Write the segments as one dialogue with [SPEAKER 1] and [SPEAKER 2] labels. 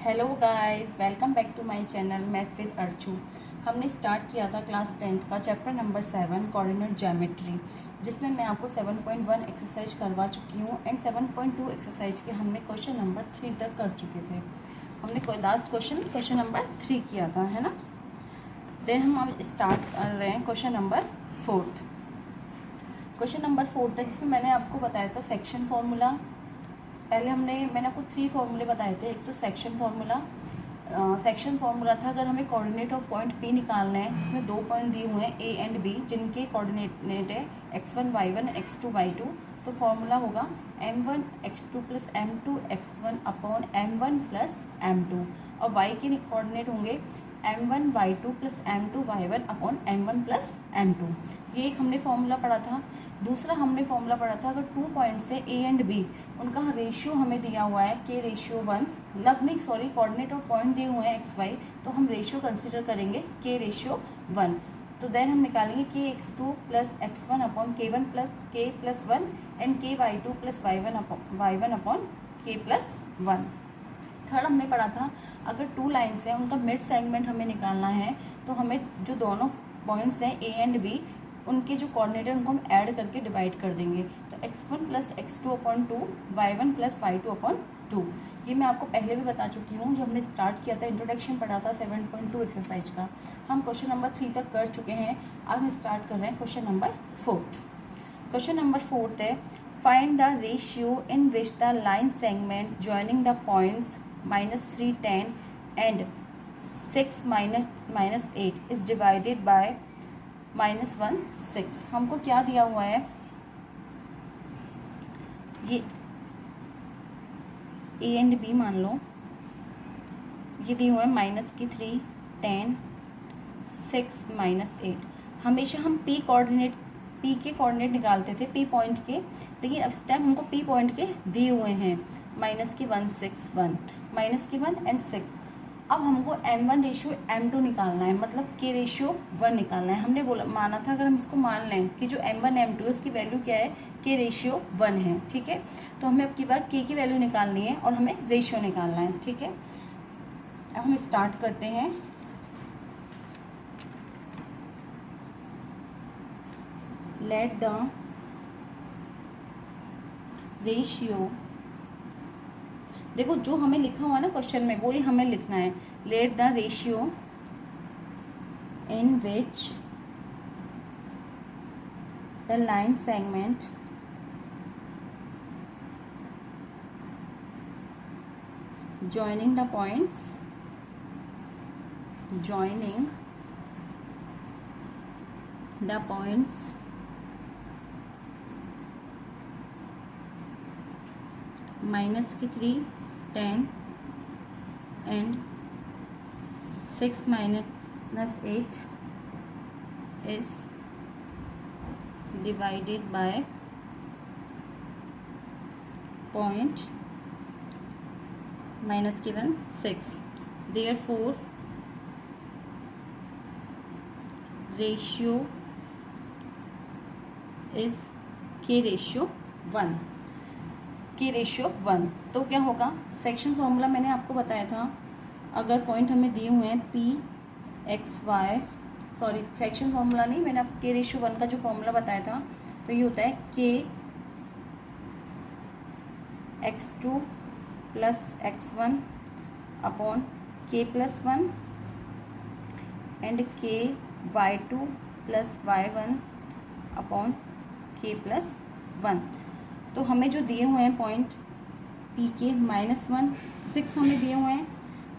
[SPEAKER 1] Hello guys, welcome back to my channel math with Archu. हमने start किया था class 10th का चैप्टर नंबर 7 कोऑर्डिनेट ज्योमेट्री, जिसमें मैं आपको 7.1 एक्सरसाइज करवा चुकी हूँ एंड 7.2 एक्सरसाइज के हमने क्वेश्चन नंबर 3 तक कर चुके थे। हमने लास्ट क्वेश्चन नंबर 3 किया था, है ना। देन हम अब स्टार्ट कर रहे हैं क्वेश्चन नंबर 4। क्वेश्चन नंबर 4 तक, जिसमें मैंने आपको बताया था सेक्शन फार्मूला। पहले मैंने आपको 3 फार्मूले बताए थे। एक तो सेक्शन फार्मूला था अगर हमें कोऑर्डिनेट ऑफ पॉइंट P निकालना है, जिसमें 2 पॉइंट दिए हुए हैं A एंड B, जिनके कोऑर्डिनेट है x1 y1 x2 y2। तो फार्मूला होगा m1 x2 plus m2 x1 upon m1 plus m2, और y के कोऑर्डिनेट होंगे m1 y2 plus m2 y1 upon m1 plus m2। ये एक हमने फॉर्मूला पढ़ा था। दूसरा हमने फॉर्मूला पढ़ा था अगर 2 पॉइंट्स है A एंड B, उनका रेशियो हमें दिया हुआ है k ratio 1, coordinate of point दिए हुए हैं एक्स वाई, तो हम रेशियो कंसिडर करेंगे k रेशियो 1। तो देन हम निकालेंगे k x2 plus x1 upon k1 plus k plus 1 and k y2 plus y1 upon k plus 1। Third हमने पढ़ा था अगर 2 लाइन्स हैं, उनका मिड सेगमेंट हमें निकालना है, तो हमें जो दोनों पॉइंट्स हैं A एंड B, उनके जो कोऑर्डिनेट है उनको हम ऐड करके डिवाइड कर देंगे। तो x1 plus x2 upon 2, y1 plus y2 upon 2। ये मैं आपको पहले भी बता चुकी हूँ, जब हमने स्टार्ट किया था, इंट्रोडक्शन पढ़ा था 7.2 एक्सरसाइज का। हम क्वेश्चन नंबर 3 तक कर चुके हैं। अब हम स्टार्ट कर रहे हैं क्वेश्चन नंबर 4। क्वेश्चन नंबर 4 है, find the ratio in which the line segment joining the points -3 10 and 6 -8 is divided by -1 6। हमको क्या दिया हुआ है, ये A एंड B मान लो, ये दिए हुए हैं -3 10 6 -8। हमेशा हम P के कोऑर्डिनेट निकालते थे, P पॉइंट के, लेकिन अब इस टाइम हमको P पॉइंट के दिए हुए हैं -1 6 1 -1 एंड 6। अब हमको m1 रेशियो m2 निकालना है, मतलब k रेशियो 1 निकालना है। हमने माना था अगर हम इसको मान लें कि जो m1 m2 है उसकी वैल्यू क्या है, k रेशियो 1 है, ठीक है। तो हमें अब की बार k की वैल्यू निकालनी है और हमें रेशियो निकालना है, ठीक है। अब हम स्टार्ट करते हैं। लेट द रेशियो, देखो जो हमें लिखा हुआ है ना क्वेश्चन में, वो ही हमें लिखना है। Let the ratio in which the line segment joining the points -3 10 and 6 -8 is divided by point -6। therefore ratio is k ratio 1। k ratio 1 तो क्या होगा, सेक्शन फॉर्मूला मैंने आपको बताया था। अगर पॉइंट हमें दिए हुए हैं P x y, sorry section formula नहीं, मैंने आपको k रेशियो 1 का जो फॉर्मूला बताया था, तो ये होता है k x2 plus x1 upon k plus 1 and k y2 plus y1 upon k plus 1। तो हमें जो दिए हुए हैं पॉइंट P के -1 6 हमें दिए हुए हैं,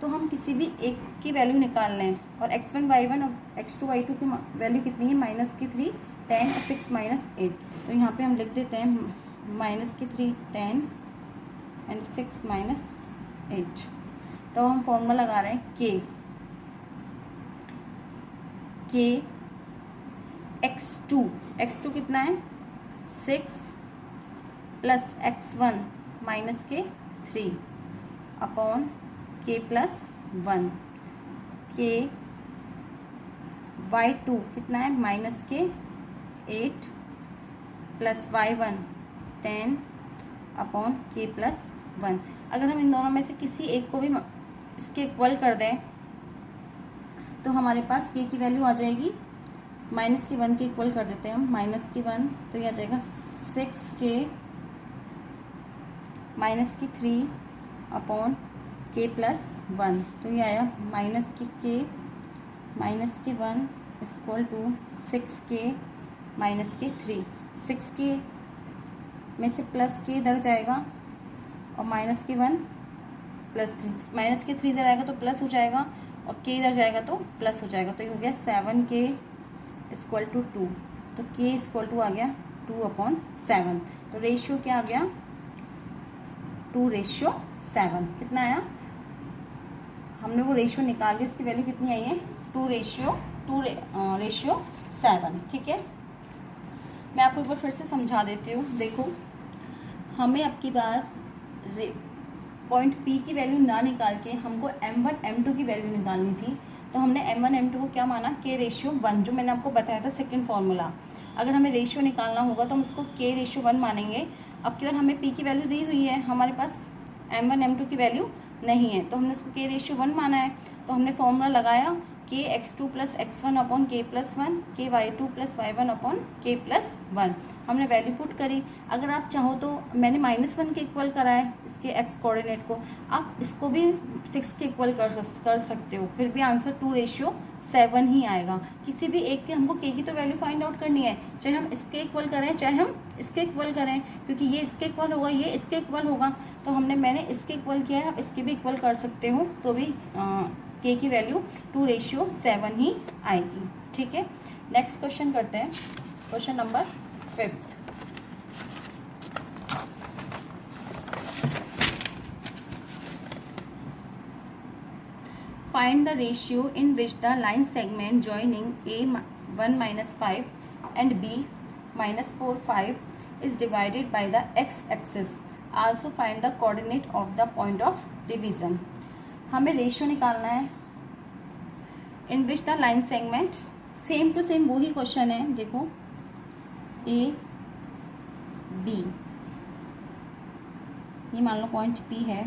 [SPEAKER 1] तो हम किसी भी एक की वैल्यू निकाल लें, और x1 y1 और x2 y2 की वैल्यू कितनी है, -3 10 और 6 -8। तो यहाँ पे हम लिख देते हैं -3 10 एंड 6 -8। तो हम फॉर्मूला लगा रहे हैं k x2 कितना है 6 plus x1 -3 upon k plus 1, k y2 कितना है -8 plus y1 10 upon k plus 1। अगर हम इन दोनों में से किसी एक को भी इसके इक्वल कर दें तो हमारे पास के की वैल्यू आ जाएगी माइनस की 1 के इक्वल कर देते हैं हम, माइनस की 1 तो ये आ जाएगा 6k माइनस की 3 अपॉन k प्लस 1, तो ये आया माइनस की k माइनस की 1 इक्वल टू 6k माइनस की 3। 6k में से प्लस k इधर जाएगा और माइनस की 1 प्लस 3, माइनस के 3 इधर आएगा तो प्लस हो जाएगा और k इधर जाएगा तो प्लस हो जाएगा, तो ये हो गया 7k इक्वल टू 2, तो k इक्वल टू आ गया 2/7। तो रेशियो क्या आ गया 2:7। कितना आया, हमने वो रेशियो निकाल ली, उसकी वैल्यू कितनी आई है 2:7। ठीक है, मैं आपको एक बार फिर से समझा देती हूँ। देखो, हमें अब की बार पॉइंट P की वैल्यू ना निकाल के हमको M1 M2 की वैल्यू निकालनी थी, तो हमने M1 M2 को क्या माना K:1, जो मैंने आपको बताया था सेकंड फॉर्मूला। अगर हमें रेशियो निकालना होगा तो हम उसको K:1 मानेंगे। अब की बार हमें P की वैल्यू दी हुई है, हमारे पास M1 M2 की वैल्यू नहीं है, तो हमने उसको K:1 माना है। तो हमने फॉर्मूला लगाया Kx2 + x1 upon K+1, Ky2 + y1 upon K+1। हमने वैल्यू पुट करी। अगर आप चाहो तो मैंने -1 के इक्वल करा है इसके x कोऑर्डिनेट को, आप इसको भी 6 के इक्वल कर सकते हो, फिर भी आंसर 2:7 ही आएगा। किसी भी एक के हमको k की तो वैल्यू फाइंड आउट करनी है, चाहे हम इसके इक्वल करें चाहे हम इसके इक्वल करें, क्योंकि ये इसके इक्वल होगा ये इसके इक्वल होगा। तो मैंने इसके इक्वल किया है, आप इसके भी इक्वल कर सकते हो, तो भी k की वैल्यू 2:7 ही आएगी। ठीक है, नेक्स्ट क्वेश्चन करते हैं, question number 5। Find the ratio in which the line segment joining A1-5 and B-4, 5 is divided by the x-axis. Also find the coordinate of the point of division. हमें ratio निकालना है in which the line segment, same to same वही question है। देखो A B, ये मान लो point P है,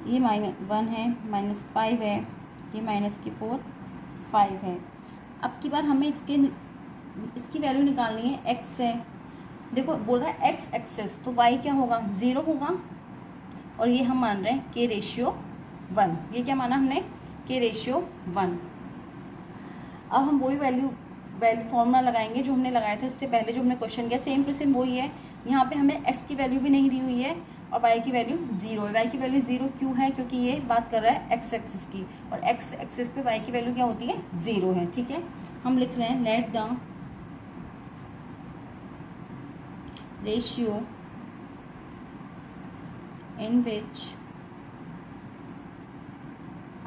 [SPEAKER 1] ये -1 है, -5 है, ये -4 5 है। अब की बार हमें इसकी वैल्यू निकालनी है, x है। देखो बोल रहा है x एक्सेस, तो y क्या होगा 0 होगा, और ये हम मान रहे हैं K:1। ये क्या माना हमने K:1। अब हम वही वैल्यू फॉर्मूला लगाएंगे जो हमने लगाया था इससे पहले, जो हमने क्वेश्चन किया, सेम टू सेम वही है। यहाँ पे हमें x की वैल्यू भी नहीं दी हुई है और y की वैल्यू 0 है। y की वैल्यू 0 क्यों है, क्योंकि ये बात कर रहा है x एक्सिस की, और x एक्सिस पे y की वैल्यू क्या होती है 0 है। ठीक है, हम लिख रहे हैं लेट द रेशियो इन विच,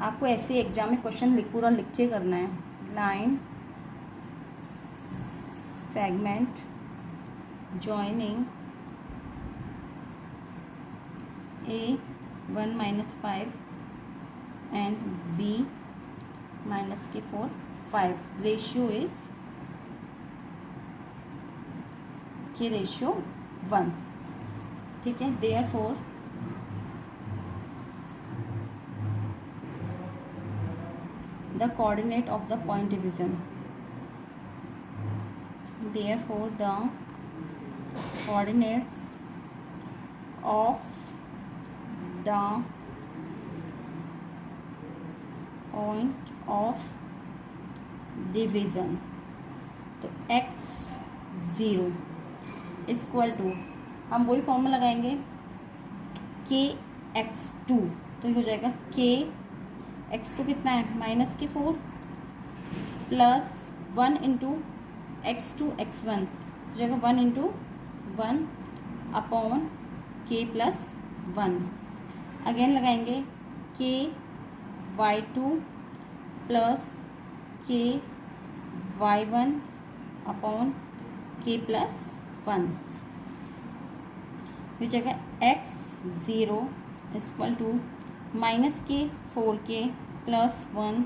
[SPEAKER 1] आपको ऐसे एग्जाम में क्वेश्चन पूरा लिख के करना है, line segment joining A1-5 and B-4 5, ratio is K:1। ठीक है, therefore the coordinate of the point division, therefore the coordinates of the point of division, तो x0 इक्वल टू, हम वही फॉर्मूला लगाएंगे Kx2, तो ये हो जाएगा Kx2 कितना है -4 प्लस 1 इंटू x2 x1 हो जाएगा 1 इंटू 1 अपॉन K+1। अगेन लगाएंगे Ky2 plus Ky1 upon K+1 हो जाएगा x0 equal to -K4K plus 1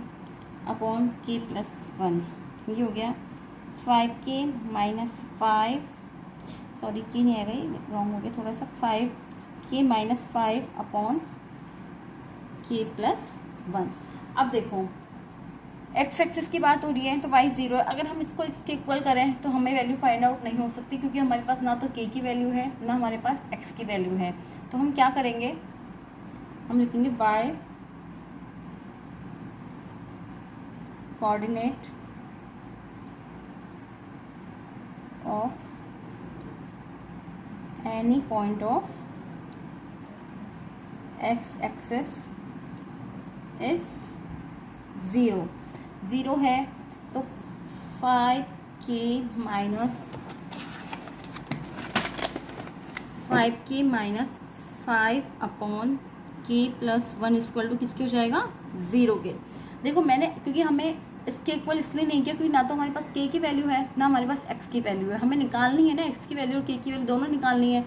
[SPEAKER 1] upon K+1। ये हो गया 5K -5, सॉरी K नहीं आ गई, रॉन्ग हो गया थोड़ा सा, 5K -5 अपॉन k प्लस 1। अब देखो एक्स एक्सिस की बात हो रही है तो y 0 है। अगर हम इसको इसके इक्वल करें तो हमें वैल्यू फाइंड आउट नहीं हो सकती, क्योंकि हमारे पास ना तो k की वैल्यू है ना हमारे पास x की वैल्यू है। तो हम क्या करेंगे, हम लिखेंगे y coordinate of any point of x axis is 0। 0 है तो 5k minus 5 upon k plus 1 equal to किसके हो जाएगा, 0 के। देखो मैंने, क्योंकि हमें इसके इक्वल इसलिए नहीं किया क्योंकि ना तो हमारे पास k की वैल्यू है ना हमारे पास x की वैल्यू है। हमें निकालनी है ना x की वैल्यू और k की वैल्यू दोनों निकालनी है।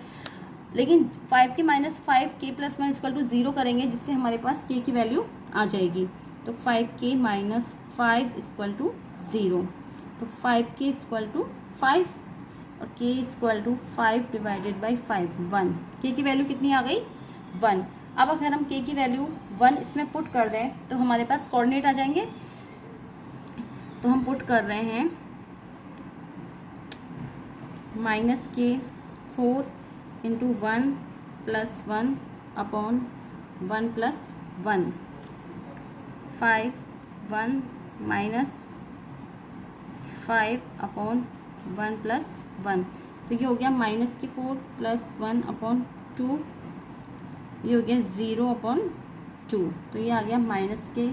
[SPEAKER 1] लेकिन 5 के minus 5k plus 1 equal to 0 करेंगे, जिससे हमारे पास k की वैल्यू आ जाएगी। तो 5k माइनस 5 इक्वल टू 0, तो 5k इक्वल टू 5 और k equal to 5 divided by 5 1। k की वैल्यू कितनी आ गई, 1। अब अगर हम k की वैल्यू 1 इसमें पुट कर दें तो हमारे पास कोऑर्डिनेट आ जाएंगे। तो हम पुट कर रहे हैं minus k 4 into 1 plus 1 upon 1 plus 1, 5 1 minus 5 upon 1 plus 1। तो ये हो गया माइनस की 4 प्लस 1 अपॉन 2, ये हो गया 0 अपॉन 2। तो ये आ गया माइनस के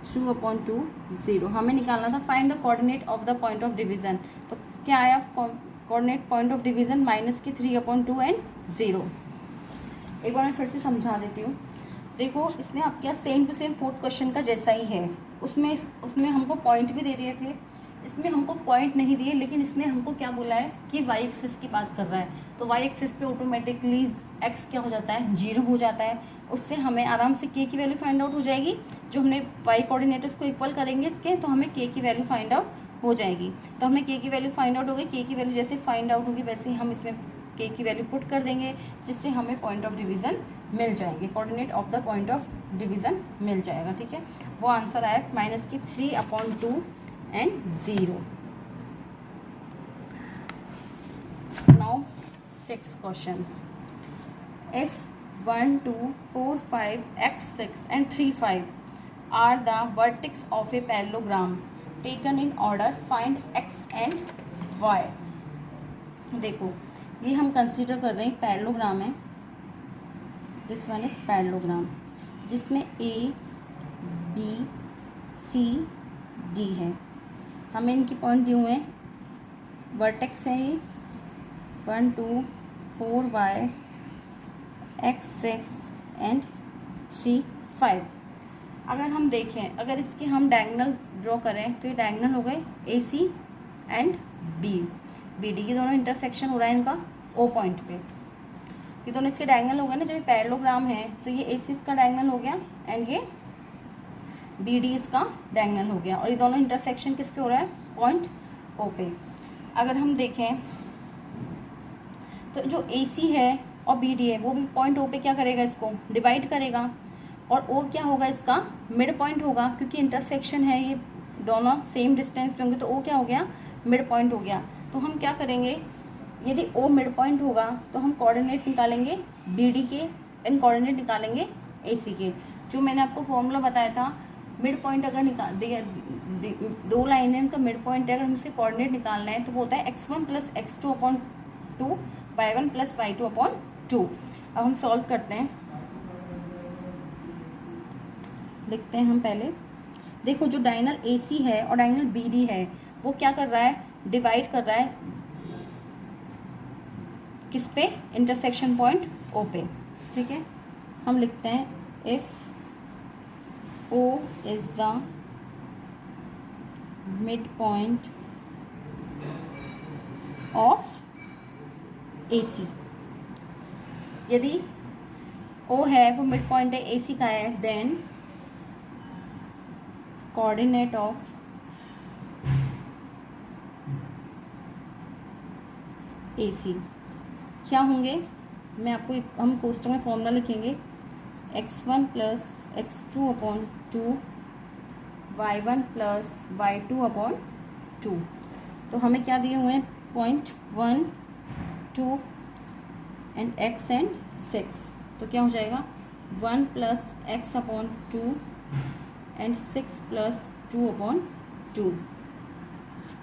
[SPEAKER 1] 2 अपॉन 2 0। हमें निकालना था find the coordinate of the point of division. तो क्या आया coordinate point of division, minus की 3 अपॉन 2 एंड 0। एक बार मैं फिर से समझा देती हूँ। देखो इसने आपके same to same fourth question का जैसा ही है। उसमें हमको पॉइंट भी दे दिए थे, इसमें हमको पॉइंट नहीं दिए, लेकिन इसने हमको क्या बोला है कि वाई एक्सिस की बात कर रहा है। तो वाई एक्सिस पे ऑटोमेटिकली एक्स क्या हो जाता है, 0 हो जाता है। उससे हमें आराम से के की वैल्यू फाइंड आउट हो जाएगी। जो हमने वाई कोऑर्डिनेटर्स को इक्वल करेंगे इसके, तो हमें के की वैल्यू फाइंड आउट हो जाएगी। तो हमें के की वैल्यू फाइंड आउट हो गई। के की वैल्यू जैसे फाइंड आउट होगी वैसे ही हम इसमें के की वैल्यू पुट कर देंगे, जिससे हमें पॉइंट ऑफ डिवीजन मिल जाएगी, coordinate of the point of division मिल जाएगा। ठीक है, वो आंसर आया माइनस की 3 upon 2 and 0। Now 6th question, if 1 2 4 5 x 6 and 3 5 are the vertex of a parallelogram taken in order, find x and y। देखो ये हम कंसीडर कर रहे हैं पैरेललोग्राम है, दिस वन इज पैरेललोग्राम, जिसमें a b c d है। हमें इनकी पॉइंट दिए हुए हैं, वर्टेक्स है ये 1 2 4 y x 6 एंड 3 5। अगर हम देखें, अगर इसके हम डायगोनल ड्रॉ करें तो ये डायगोनल हो गए ए सी एंड बी डी, ये दोनों इंटरसेक्शन हो रहा है इनका ओ पॉइंट पे। ये दोनों इसके डायगोनल हो गए ना, जब ये पैरेललोग्राम है तो ये ए सी इसका डायगोनल हो गया एंड ये बी डी इसका डायगोनल हो गया, और ये दोनों इंटरसेक्शन किस पे हो रहा है, पॉइंट ओ पे। अगर हम देखें तो जो ए सी है और बी डी है वो भी पॉइंट ओ पे क्या करेगा, इसको डिवाइड करेगा, और ओ क्या होगा, इसका मिड पॉइंट होगा, क्योंकि इंटरसेक्शन है, ये दोनों सेम डिस्टेंस पे होंगे, तो ओ क्या हो गया, मिड पॉइंट हो गया। तो हम क्या करेंगे, यदि ओ मिड पॉइंट होगा तो हम कोऑर्डिनेट निकालेंगे बी डी के एंड कोऑर्डिनेट निकालेंगे ए सी के। जो मैंने आपको फॉर्मूला बताया था, मिड पॉइंट अगर निकाल दो लाइन है, उनका मिड पॉइंट है, अगर हमसे कोऑर्डिनेट निकालना है तो वो होता है x1 plus x2 upon 2 y1 plus y2 upon 2। अब हम सॉल्व करते हैं, देखते हैं हम पहले। देखो जो डायगोनल AC है और डायगोनल BD है वो क्या कर रहा है, डिवाइड कर रहा है किस पे, इंटरसेक्शन पॉइंट O पे। ठीक है, हम लिखते हैं if O is the mid point of AC, यदि O है वो मिड पॉइंट है, AC का है, देन कोऑर्डिनेट ऑफ AC क्या होंगे, मैं आपको हम कोष्टक में फॉर्मूला लिखेंगे x1 प्लस x2/2 y1+y2/2। तो हमें क्या दिए हुए हैं, 0.1 2 एंड x एंड 6। तो क्या हो जाएगा 1 + x/2 एंड 6 + 2/2। तो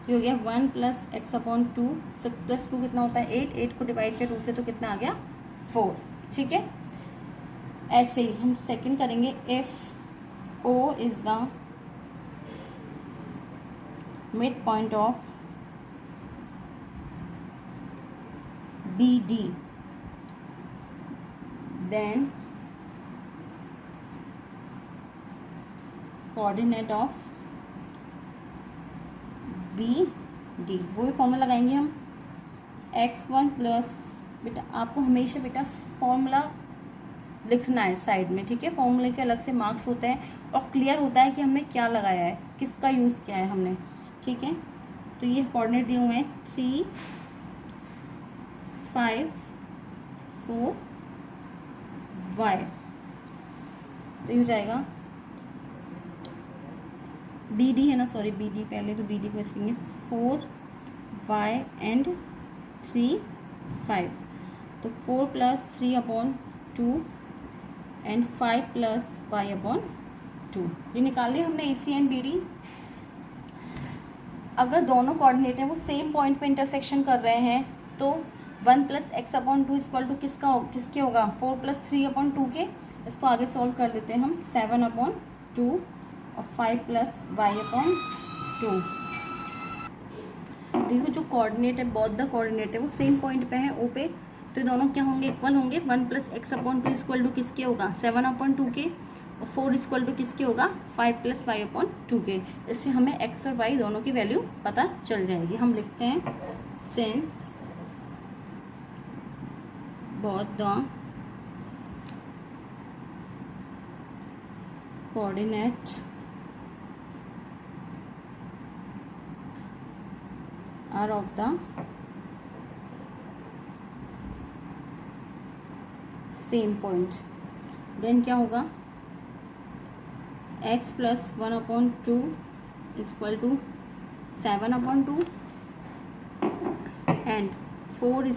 [SPEAKER 1] हो गया 1 + x/2, 6 + 2 कितना होता है 8, 8 को डिवाइड किया 2 से तो कितना आ गया 4। ठीक है, ऐसे ही हम सेकंड करेंगे। If O is the mid point of BD, then coordinate of BD, वही फॉर्मूला लगाएंगे हम। x1 प्लस, बेटा आपको हमेशा बेटा फॉर्मूला लिखना है साइड में, ठीक है। फॉर्मूले के अलग से मार्क्स होते हैं और क्लियर होता है कि हमने क्या लगाया है, किसका यूज़ किया है हमने, ठीक है। तो ये कोऑर्डिनेट दिए हुए हैं 3 5 4 y। तो ये हो जाएगा BD है ना, सॉरी BD, पहले तो BD को इसके 4 y एंड 3 5। तो 4 + 3/2 एंड 5 + y/2। ये निकाल लिया हमने AC एंड BD। अगर दोनों कोऑर्डिनेट हैं वो सेम पॉइंट पे इंटरसेक्शन कर रहे हैं तो 1 + x/2 = किसके होगा 4 + 3/2 के। इसको आगे सॉल्व कर देते हैं हम, 7/2 और 5 + y/2। देखो जो कोऑर्डिनेट है, बोथ द कोऑर्डिनेट है वो सेम पॉइंट पे है O पे, तो दोनों क्या होंगे इक्वल होंगे। 1 + x/2 = किसके होगा 7/2 के, और 4 = किसके होगा 5 + y/2 के। इससे हमें x और y दोनों की वैल्यू पता चल जाएगी। हम लिखते हैं since both the coordinate are of the same point, then क्या होगा x + 1/2 = 7/2 एंड 4 =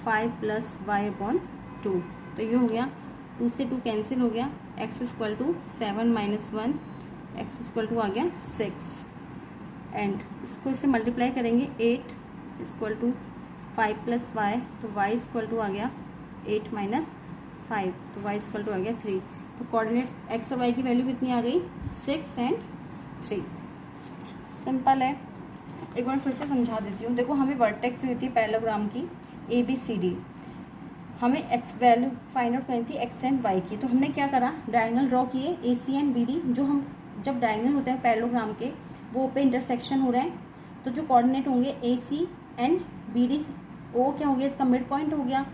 [SPEAKER 1] 5 + y/2। तो ये हो गया 2 से 2 कैंसिल हो गया, x = 7 - 1, x = आ गया 6 एंड इसको इससे मल्टीप्लाई करेंगे 8 = 5 + y, तो y = आ गया 8 - 5, तो y = आ गया 3। तो कोऑर्डिनेट्स x और y की वैल्यू कितनी आ गई 6 एंड 3। सिंपल है, एक बार फिर से समझा देती हूँ। देखो हमें वर्टेक्स हुई थी पैरेललोग्राम की ABCD, हमें x वैल्यू फाइंड आउट करनी थी x एंड y की। तो हमने क्या करा, डायगोनल ड्रॉ किए AC एंड BD। जो हम जब डायगोनल होते हैं पैरेललोग्राम के वो पे इंटरसेक्शन हो रहे हैं, तो जो कोऑर्डिनेट होंगे AC एंड BD, O क्या हो गया इसका मिड पॉइंट हो गया।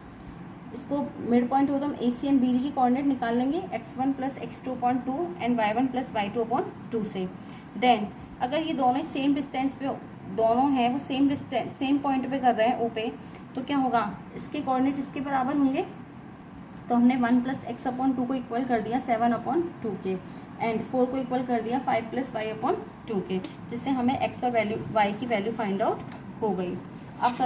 [SPEAKER 1] इसको मिड पॉइंट हो तो हम AC एंड BD की कोऑर्डिनेट निकाल लेंगे x1 + x2/2 and y1 + y2/2 से। देन अगर ये दोनों सेम डिस्टेंस पे दोनों हैं, वो सेम पॉइंट पे कर रहे हैं O पे, तो क्या होगा इसके कोऑर्डिनेट इसके बराबर होंगे। तो हमने 1 + x/2 को इक्वल कर दिया 7/2 के एंड 4 को इक्वल कर दिया 5 + y/2 के, जिससे हमें x और y की वैल्यू फाइंड आउट हो गई। अब